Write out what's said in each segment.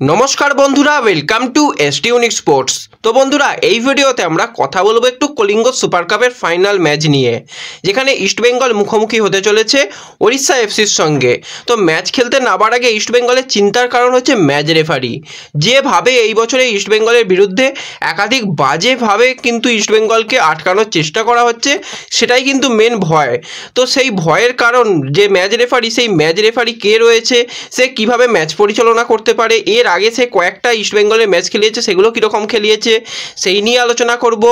नमस्कार बंधुरा welcome to SD unique sports. तो बंधुरा এই ভিডিওতে আমরা কথা বলবো একটু কলিঙ্গ সুপার কাপের ফাইনাল ম্যাচ নিয়ে, যেখানে ইস্ট বেঙ্গল মুখোমুখি হতে চলেছে ওড়িশা এফসির সঙ্গে। তো ম্যাচ খেলতে নামার আগে ইস্ট বেঙ্গলের চিন্তার কারণ হচ্ছে ম্যাচ রেফারি। যেভাবে এই বছরে ইস্ট বেঙ্গলের বিরুদ্ধে একাধিক বাজেভাবে কিন্তু ইস্ট বেঙ্গলকে আটকানোর চেষ্টা করা হচ্ছে, সেটাই কিন্তু মেন ভয়। তো সেই ভয়ের কারণ যে ম্যাচ রেফারি, সেই ম্যাচ রেফারি কে রয়েছে, সে কিভাবে ম্যাচ পরিচালনা করতে পারে, এর আগে সে কয়েকটা ইস্ট বেঙ্গলের ম্যাচ খেলিয়েছে সেগুলো কীরকম খেলিয়েছে সেই নিয়ে আলোচনা করব।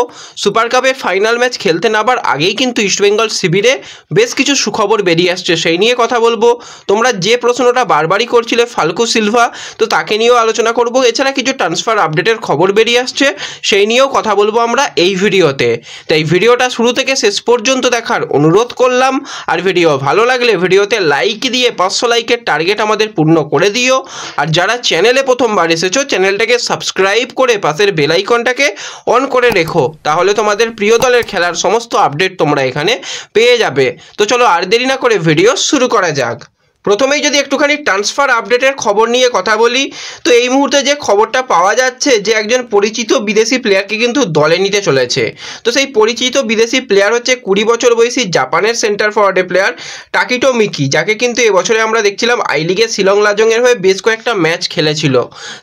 সুপার কাপের ফাইনাল ম্যাচ খেলতে নামার আগেই কিন্তু ইস্ট বেঙ্গল শিবিরে বেশ কিছু সুখবর বেরিয়ে আসছে, সেই নিয়ে কথা বলবো। তোমরা যে প্রশ্নটা বারবারই করছিলে ফাল্কো সিলভা, তো তাকে নিয়েও আলোচনা করব। এছাড়া কিছু ট্রান্সফার আপডেটের খবর বেরিয়ে আসছে, সেই নিয়েও কথা বলবো আমরা এই ভিডিওতে। তাই ভিডিওটা শুরু থেকে শেষ পর্যন্ত দেখার অনুরোধ করলাম। আর ভিডিও ভালো লাগলে ভিডিওতে লাইক দিয়ে 500 লাইকের টার্গেট আমাদের পূর্ণ করে দিও। আর যারা চ্যানেলে প্রথমবার এসেছো চ্যানেলটাকে সাবস্ক্রাইব করে পাশের বেল আইকনটাকে অন করে রেখো, তাহলে তোমাদের প্রিয় দলের খেলার সমস্ত আপডেট তোমরা এখানে পেয়ে যাবে। তো চলো আর দেরি না করে ভিডিও শুরু করা যাক। প্রথমেই যদি একটুখানি ট্রান্সফার আপডেটের খবর নিয়ে কথা বলি, তো এই মুহূর্তে যে খবরটা পাওয়া যাচ্ছে যে একজন পরিচিত বিদেশি প্লেয়ারকে কিন্তু দলে নিতে চলেছে। তো সেই পরিচিত বিদেশি প্লেয়ার হচ্ছে 20 বছর বয়সী জাপানের সেন্টার ফরওয়ার্ডের প্লেয়ার টাকিটো মিকি, যাকে কিন্তু এবছরে আমরা দেখছিলাম আই লিগে শিলং লাজংয়ের হয়ে বেশ কয়েকটা ম্যাচ খেলেছিল।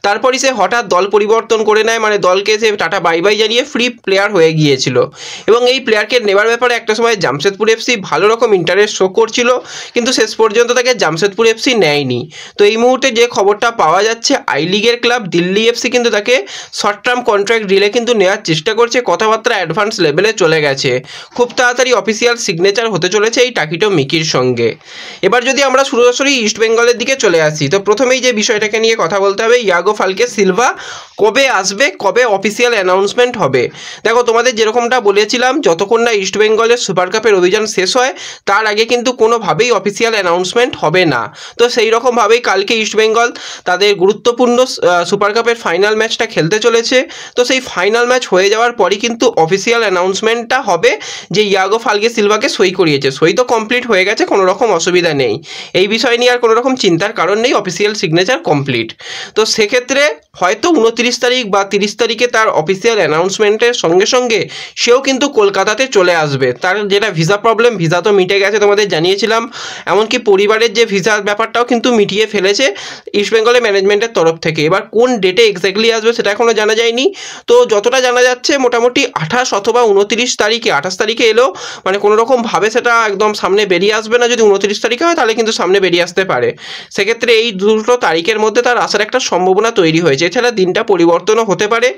তারপরই সে হঠাৎ দল পরিবর্তন করে নেয়, মানে দলকে সে টাটা বাই বাই জানিয়ে ফ্রি প্লেয়ার হয়ে গিয়েছিল। এবং এই প্লেয়ারকে নেবার ব্যাপারে একটা সময় জামশেদপুর এফসি ভালো রকম ইন্টারেস্ট শো করছিল, কিন্তু শেষ পর্যন্ত তাকে জামশেদপুর এফসি নেয়নি। তো এই মুহূর্তে যে খবরটা পাওয়া যাচ্ছে আই লিগের ক্লাব দিল্লি এফসি কিন্তু তাকে শর্ট টার্ম কন্ট্রাক্ট ডিলে কিন্তু নেওয়ার চেষ্টা করছে, কথাবার্তা অ্যাডভান্স লেভেলে চলে গেছে। খুব তাড়াতাড়ি অফিসিয়াল সিগনেচার হতে চলেছে এই টাকিটো মিকির সঙ্গে। এবার যদি আমরা সরাসরি ইস্ট বেঙ্গলের দিকে চলে আসি, তো প্রথমেই যে বিষয়টাকে নিয়ে কথা বলতে হবে ইয়াগো ফালকে সিলভা কবে আসবে, কবে অফিসিয়াল অ্যানাউন্সমেন্ট হবে। দেখো, তোমাদের যেরকমটা বলেছিলাম, যতক্ষণ না ইস্ট বেঙ্গলের সুপার কাপের অভিযান শেষ হয় তার আগে কিন্তু কোনোভাবেই অফিসিয়াল অ্যানাউন্সমেন্ট হবে না। তো সেই রকমভাবেই কালকে ইস্ট বেঙ্গল তাদের গুরুত্বপূর্ণ সুপার কাপের ফাইনাল ম্যাচটা খেলতে চলেছে। তো সেই ফাইনাল ম্যাচ হয়ে যাওয়ার পরই কিন্তু অফিসিয়াল অ্যানাউন্সমেন্টটা হবে যে ইয়াগো ফালকে সিলভাকে সই করিয়েছে। সই তো কমপ্লিট হয়ে গেছে, কোনো রকম অসুবিধা নেই, এই বিষয় নিয়ে আর কোনো রকম চিন্তার কারণ নেই, অফিসিয়াল সিগনেচার কমপ্লিট। তো সেক্ষেত্রে হয়তো 29 তারিখ বা 30 তারিখে তার অফিসিয়াল অ্যানাউন্সমেন্টের সঙ্গে সঙ্গে সেও কিন্তু কলকাতাতে চলে আসবে। তার যেটা ভিসা প্রবলেম, ভিসা তো মিটে গেছে, তোমাদের জানিয়েছিলাম। এমনকি পরিবারের যে ভিসার ব্যাপারটাও কিন্তু মিটিয়ে ফেলেছে ইস্ট বেঙ্গলের ম্যানেজমেন্টের তরফ থেকে। এবার কোন ডেটে এক্স্যাক্টলি আসবে সেটা এখনও জানা যায়নি। তো যতটা জানা যাচ্ছে মোটামুটি 28 অথবা 29 তারিখে, 28 তারিখে এলেও মানে কোনো রকমভাবে সেটা একদম সামনে বেরিয়ে আসবে না। যদি 29 তারিখে হয় তাহলে কিন্তু সামনে বেরিয়ে আসতে পারে। সেক্ষেত্রে এই দুটো তারিখের মধ্যে তার আসার একটা সম্ভাবনা তৈরি হয়েছে। এছাড়া দিনটা পরিবর্তনও হতে পারে,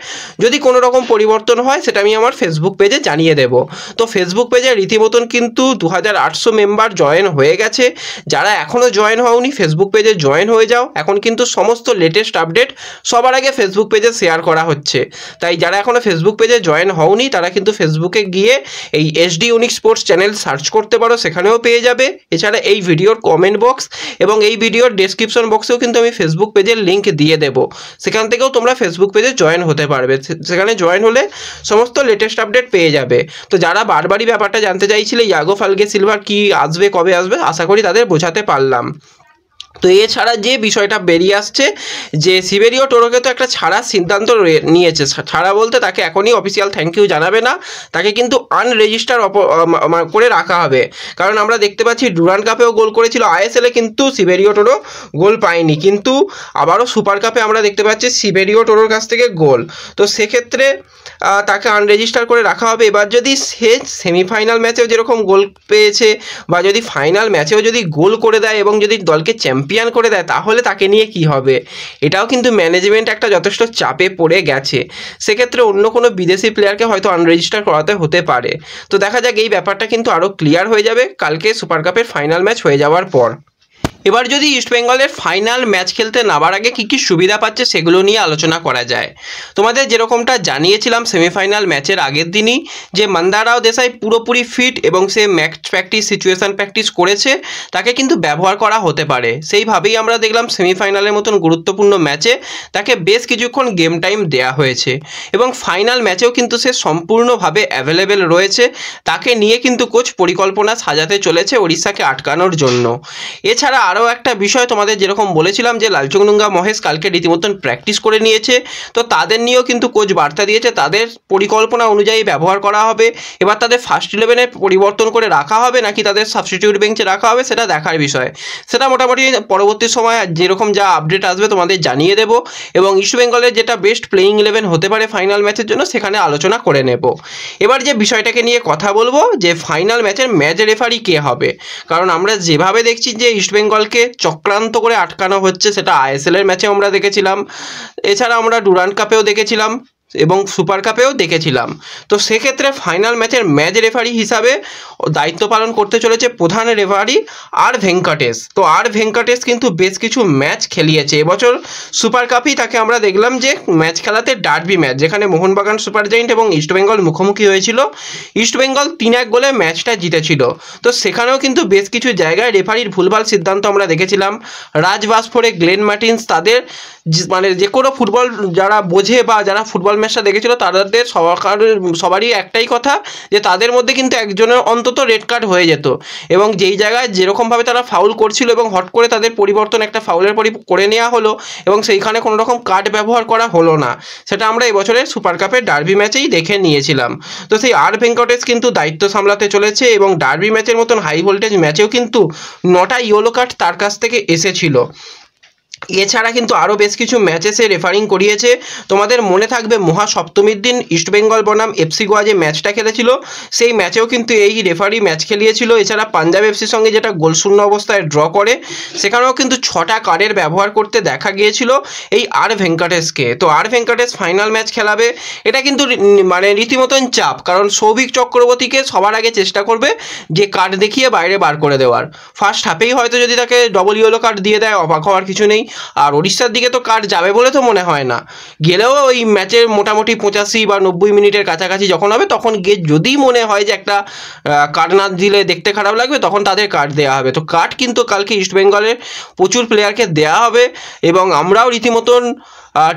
যদি কোনো রকম পরিবর্তন হয় সেটা আমি আমার ফেসবুক পেজে জানিয়ে দেব। তো ফেসবুক পেজে রীতিমতন কিন্তু 2800 মেম্বার জয়েন হয়ে গেছে। যারা এখনও জয়েন হওনি ফেসবুক পেজে জয়েন হয়ে যাও, এখন কিন্তু সমস্ত লেটেস্ট আপডেট সবার আগে ফেসবুক পেজে শেয়ার করা হচ্ছে। তাই যারা এখনও ফেসবুক পেজে জয়েন হওনি তারা কিন্তু ফেসবুকে গিয়ে এই SD unique sports channel search করতে পারো, সেখানেও পেয়ে যাবে। এছাড়া এই ভিডিওর কমেন্ট বক্স এবং এই ভিডিওর ডেসক্রিপশন বক্সেও কিন্তু আমি ফেসবুক পেজের লিঙ্ক দিয়ে দেবো, সেখান থেকেও তোমরা ফেসবুক পেজে জয়েন হতে পারবে। সেখানে জয়েন হলে সমস্ত লেটেস্ট আপডেট পেয়ে যাবে। তো যারা বারবারই ব্যাপারটা জানতে চাইছিলে ইয়াগো ফালকে সিলভার কি আসবে, কবে আসবে, আশা করি তাদের বোঝাতে পারলাম। তো এছাড়া যে বিষয়টা বেরিয়ে আসছে যে সিবেরিও টোরোকে তো একটা ছাড়ার সিদ্ধান্ত নিয়েছে। ছাড়া বলতে তাকে এখনই অফিসিয়াল থ্যাংক ইউ জানাবে না, তাকে কিন্তু আনরেজিস্টার করে রাখা হবে। কারণ আমরা দেখতে পাচ্ছি ডুরান্ড কাপেও গোল করেছিল, আইএসএলে কিন্তু সিবেরিও টোরো গোল পায়নি, কিন্তু আবারও সুপার কাপে আমরা দেখতে পাচ্ছি সিবেরিও টোরোর কাছ থেকে গোল। তো সেক্ষেত্রে তাকে আনরেজিস্টার করে রাখা হবে। এবার যদি সে সেমিফাইনাল ম্যাচেও যেরকম গোল পেয়েছে বা যদি ফাইনাল ম্যাচেও যদি গোল করে দেয় এবং যদি দলকে চ্যাম্পিয়ন করে দেয়, তাহলে তাকে নিয়ে কি হবে, এটাও কিন্তু ম্যানেজমেন্ট একটা যথেষ্ট চাপে পড়ে গেছে। সেক্ষেত্রে অন্য কোনো বিদেশি প্লেয়ারকে হয়তো আনরেজিস্টার করাতে হতে পারে। তো দেখা যাক, এই ব্যাপারটা কিন্তু আরও ক্লিয়ার হয়ে যাবে কালকে সুপার কাপের ফাইনাল ম্যাচ হয়ে যাওয়ার পর। এবার যদি ইস্ট বেঙ্গলের ফাইনাল ম্যাচ খেলতে নামার আগে কী কী সুবিধা পাচ্ছে সেগুলো নিয়ে আলোচনা করা যায়। তোমাদের যেরকমটা জানিয়েছিলাম সেমিফাইনাল ম্যাচের আগের দিনই যে মন্দারাও দেশাই পুরোপুরি ফিট এবং সে ম্যাচ প্র্যাকটিস, সিচুয়েশান প্র্যাকটিস করেছে, তাকে কিন্তু ব্যবহার করা হতে পারে। সেইভাবেই আমরা দেখলাম সেমিফাইনালের মতন গুরুত্বপূর্ণ ম্যাচে তাকে বেশ কিছুক্ষণ গেম টাইম দেওয়া হয়েছে এবং ফাইনাল ম্যাচেও কিন্তু সে সম্পূর্ণভাবে অ্যাভেলেবেল রয়েছে। তাকে নিয়ে কিন্তু কোচ পরিকল্পনা সাজাতে চলেছে ওড়িশাকে আটকানোর জন্য। এছাড়া আরও একটা বিষয় তোমাদের যেরকম বলেছিলাম যে লালচুংডুঙ্গা মহেশ কালকে রীতিমতন প্র্যাকটিস করে নিয়েছে, তো তাদের নিয়েও কিন্তু কোচ বার্তা দিয়েছে তাদের পরিকল্পনা অনুযায়ী ব্যবহার করা হবে। এবার তাদের ফার্স্ট 11-এ পরিবর্তন করে রাখা হবে নাকি তাদের সাবস্টিটিউট বেঞ্চে রাখা হবে সেটা দেখার বিষয়। সেটা মোটামুটি পরবর্তী সময় যেরকম যা আপডেট আসবে তোমাদের জানিয়ে দেবো, এবং ইস্টবেঙ্গলের যেটা বেস্ট প্লেয়িং 11 হতে পারে ফাইনাল ম্যাচের জন্য সেখানে আলোচনা করে নেব। এবার যে বিষয়টাকে নিয়ে কথা বলবো যে ফাইনাল ম্যাচের ম্যাচ রেফারি কে হবে, কারণ আমরা যেভাবে দেখছি যে ইস্টবেঙ্গলকে চক্রান্ত করে আটকানো হচ্ছে, সেটা আইএসএলের ম্যাচে আমরা দেখেছিলাম, এছাড়া আমরা ডুরান্ড কাপেও দেখেছিলাম এবং সুপার কাপেও দেখেছিলাম। তো সেক্ষেত্রে ফাইনাল ম্যাচের ম্যাচ রেফারি হিসাবে দায়িত্ব পালন করতে চলেছে প্রধান রেফারি আর ভেঙ্কটেশ। তো আর ভেঙ্কটেশ কিন্তু বেশ কিছু ম্যাচ খেলিয়েছে এবছর সুপার কাপেই তাকে আমরা দেখলাম যে ম্যাচ খেলাতে ডার্বি ম্যাচ, যেখানে মোহনবাগান সুপার জায়েন্ট এবং ইস্টবেঙ্গল মুখোমুখি হয়েছিল, ইস্টবেঙ্গল 3-1 গোলে ম্যাচটা জিতেছিল। তো সেখানেও কিন্তু বেশ কিছু জায়গায় রেফারির ভুলভাল সিদ্ধান্ত আমরা দেখেছিলাম। রাজ বাসফোরে, গ্লেন মার্টিন্স, তাদের মানে যে কোনো ফুটবল যারা বোঝে বা যারা ফুটবল ম্যাচটা দেখেছিল তাদের সবারই একটাই কথা যে তাদের মধ্যে কিন্তু একজনের অন্তত রেড কার্ড হয়ে যেত, এবং যেই জায়গায় যেরকমভাবে তারা ফাউল করছিল এবং হট করে তাদের পরিবর্তন একটা ফাউলের পরই করে নেওয়া হলো এবং সেইখানে কোনো রকম কার্ড ব্যবহার করা হলো না, সেটা আমরা এবছরের সুপার কাপের ডার্বি ম্যাচেই দেখে নিয়েছিলাম। তো সেই আর ভেঙ্কটেশ কিন্তু দায়িত্ব সামলাতে চলেছে, এবং ডার্বি ম্যাচের মতন হাই ভোল্টেজ ম্যাচেও কিন্তু 9টা ইয়েলো কার্ড তার কাছ থেকে এসেছিল। এছাড়া কিন্তু আরও বেশ কিছু ম্যাচে সে রেফারিং করিয়েছে। তোমাদের মনে থাকবে মহাসপ্তমীর দিন ইস্টবেঙ্গল বনাম এফসি গোয়া যে ম্যাচটা খেলেছিল সেই ম্যাচেও কিন্তু এই রেফারি ম্যাচ খেলিয়েছিল। এছাড়া পাঞ্জাব এফসির সঙ্গে যেটা গোলশূন্য অবস্থায় ড্র করে সেখানেও কিন্তু 6টা কার্ডের ব্যবহার করতে দেখা গিয়েছিল এই আর ভেঙ্কটেশকে। তো আর ভেঙ্কটেশ ফাইনাল ম্যাচ খেলাবে, এটা কিন্তু মানে রীতিমতন চাপ, কারণ সৌভিক চক্রবর্তীকে সবার আগে চেষ্টা করবে যে কার্ড দেখিয়ে বাইরে বার করে দেওয়ার। ফার্স্ট হাফেই হয়তো যদি তাকে ডবল ইয়েলো কার্ড দিয়ে দেয় অবাক হওয়ার কিছু নেই, আর ওড়িশার দিকে তো কার্ড যাবে বলে তো মনে হয় না, গেলেও ওই ম্যাচের মোটামুটি 85 বা 90 মিনিটের কাছাকাছি যখন হবে তখন গিয়ে যদি মনে হয় যে একটা কার্ড না দিলে দেখতে খারাপ লাগবে তখন তাদের কার্ড দেওয়া হবে। তো কার্ড কিন্তু কালকে ইস্টবেঙ্গলের প্রচুর প্লেয়ারকে দেওয়া হবে, এবং আমরাও রীতিমতন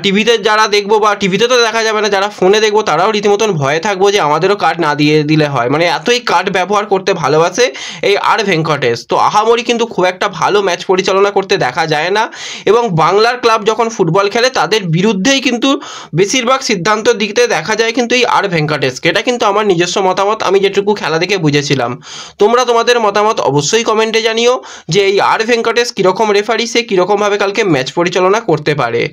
টিভিতে যারা দেখবো বা টিভিতে তো দেখা যাবে না, যারা ফোনে দেখবো তারাও রীতিমতন ভয়ে থাকবো যে আমাদেরও কার্ড না দিয়ে দিলে হয়, মানে এতই কার্ড ব্যবহার করতে ভালোবাসে এই আর ভেঙ্কটেশ। তো আহামরি কিন্তু খুব একটা ভালো ম্যাচ পরিচালনা করতে দেখা যায় না, এবং বাংলার ক্লাব যখন ফুটবল খেলে তাদের বিরুদ্ধেই কিন্তু বেশিরভাগ সিদ্ধান্ত দিতে দেখা যায় কিন্তু এই আর ভেঙ্কটেশকে। এটা কিন্তু আমার নিজস্ব মতামত, আমি যেটুকু খেলা দেখে বুঝেছিলাম। তোমরা তোমাদের মতামত অবশ্যই কমেন্টে জানিও যে এই আর ভেঙ্কটেশ কীরকম রেফারি, সে কীরকমভাবে কালকে ম্যাচ পরিচালনা করতে পারে।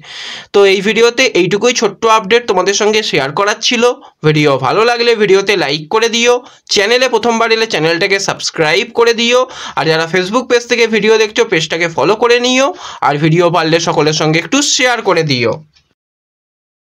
তো এই ভিডিওতে এইটুকুই ছোট্ট আপডেট তোমাদের সঙ্গে শেয়ার করার ছিল। ভিডিও ভালো লাগলে ভিডিওতে লাইক করে দিও, চ্যানেলে প্রথমবার এলে চ্যানেলটাকে সাবস্ক্রাইব করে দিও, আর যারা ফেসবুক পেজ থেকে ভিডিও দেখছো পেজটাকে ফলো করে নিও, আর ভিডিও পারলে সকলের সঙ্গে একটু শেয়ার করে দিও।